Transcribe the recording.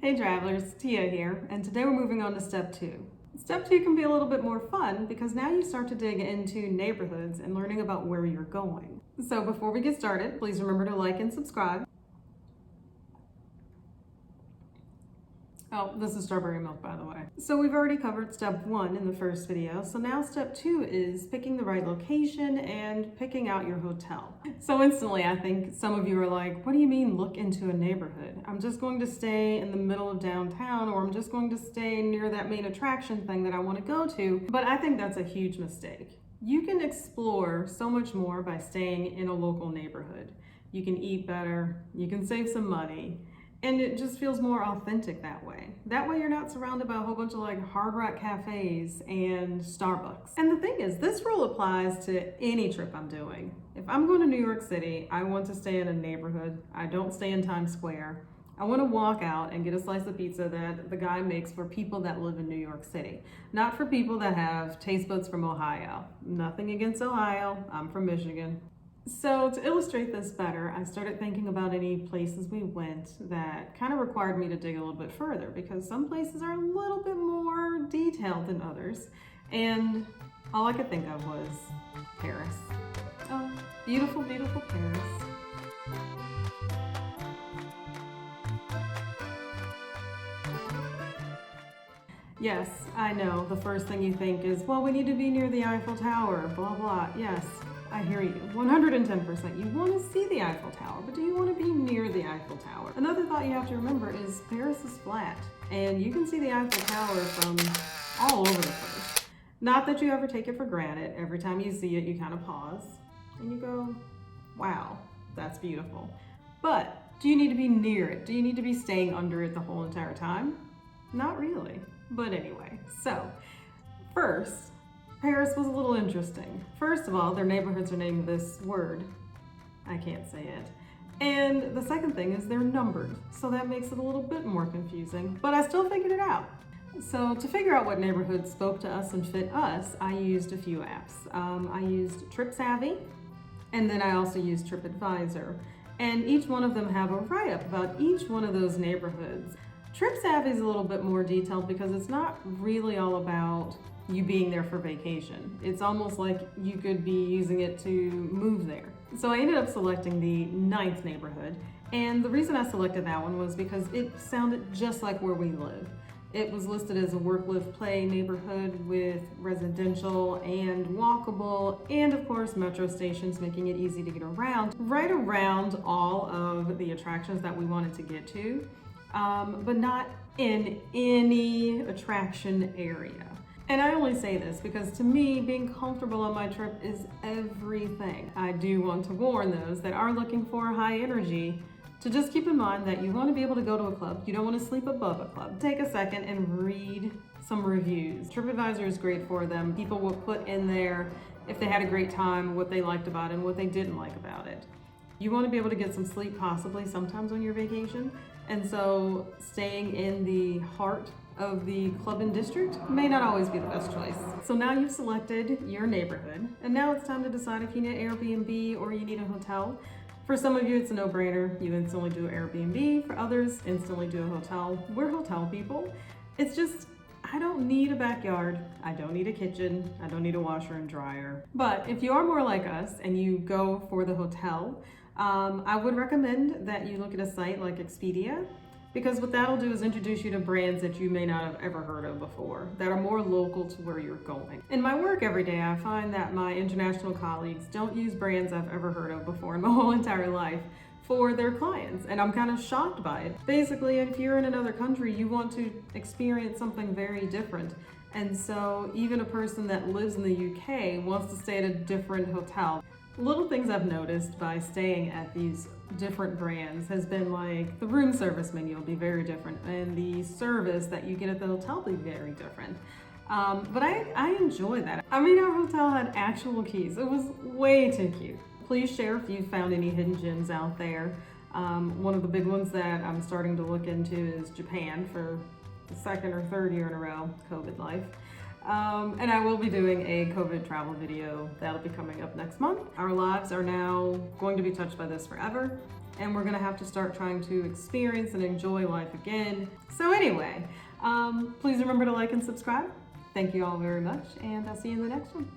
Hey travelers, Tia here, and today we're moving on to step 2. Step 2 can be a little bit more fun because now you start to dig into neighborhoods and learning about where you're going. So before we get started, please remember to like and subscribe. Oh, this is strawberry milk, by the way. So we've already covered step 1 in the first video, so now step 2 is picking the right location and picking out your hotel. So instantly, I think some of you are like, what do you mean look into a neighborhood? I'm just going to stay in the middle of downtown, or I'm just going to stay near that main attraction thing that I want to go to. But I think that's a huge mistake. You can explore so much more by staying in a local neighborhood. You can eat better, you can save some money, and it just feels more authentic that way. That way you're not surrounded by a whole bunch of like Hard Rock cafes and Starbucks. And the thing is, this rule applies to any trip I'm doing. If I'm going to New York City, I want to stay in a neighborhood. I don't stay in Times Square. I want to walk out and get a slice of pizza that the guy makes for people that live in New York City. Not for people that have taste buds from Ohio. Nothing against Ohio, I'm from Michigan. So to illustrate this better, I started thinking about any places we went that kind of required me to dig a little bit further, because some places are a little bit more detailed than others. And all I could think of was Paris. Oh, beautiful, beautiful Paris. Yes, I know, the first thing you think is, well, we need to be near the Eiffel Tower, blah, blah. Yes, I hear you, 110%. You want to see the Eiffel Tower, but do you want to be near the Eiffel Tower? Another thought you have to remember is Paris is flat, and you can see the Eiffel Tower from all over the place. Not that you ever take it for granted. Every time you see it, you kind of pause, and you go, wow, that's beautiful. But do you need to be near it? Do you need to be staying under it the whole entire time? Not really. But anyway, so first, Paris was a little interesting. First of all, their neighborhoods are named this word. I can't say it. And the second thing is they're numbered, so that makes it a little bit more confusing, but I still figured it out. So to figure out what neighborhood spoke to us and fit us, I used a few apps. I used TripSavvy, and then I also used TripAdvisor. And each one of them have a write-up about each one of those neighborhoods. TripSavvy is a little bit more detailed because it's not really all about you being there for vacation. It's almost like you could be using it to move there. So I ended up selecting the 9th neighborhood, and the reason I selected that one was because it sounded just like where we live. It was listed as a work, live, play neighborhood with residential and walkable, and of course metro stations, making it easy to get around, right around all of the attractions that we wanted to get to. But not in any attraction area. And I only say this because to me, being comfortable on my trip is everything. I do want to warn those that are looking for high energy to just keep in mind that you want to be able to go to a club. You don't want to sleep above a club. Take a second and read some reviews. TripAdvisor is great for them. People will put in there if they had a great time, what they liked about it and what they didn't like about it. You want to be able to get some sleep possibly sometimes on your vacation. And so staying in the heart of the club and district may not always be the best choice. So now you've selected your neighborhood, and now it's time to decide if you need Airbnb or you need a hotel. For some of you, it's a no-brainer. You instantly do Airbnb. For others, instantly do a hotel. We're hotel people. It's just, I don't need a backyard. I don't need a kitchen. I don't need a washer and dryer. But if you are more like us and you go for the hotel, I would recommend that you look at a site like Expedia, because what that'll do is introduce you to brands that you may not have ever heard of before, that are more local to where you're going. In my work every day, I find that my international colleagues don't use brands I've ever heard of before in my whole entire life for their clients, and I'm kind of shocked by it. Basically, if you're in another country, you want to experience something very different. And so even a person that lives in the UK wants to stay at a different hotel. Little things I've noticed by staying at these different brands has been like the room service menu will be very different, and the service that you get at the hotel will be very different. But I enjoy that. I mean, our hotel had actual keys. It was way too cute. Please share if you found any hidden gems out there. One of the big ones that I'm starting to look into is Japan for the 2nd or 3rd year in a row, COVID life. And I will be doing a COVID travel video that'll be coming up next month. Our lives are now going to be touched by this forever. and we're gonna have to start trying to experience and enjoy life again. So anyway, please remember to like and subscribe. Thank you all very much, and I'll see you in the next one.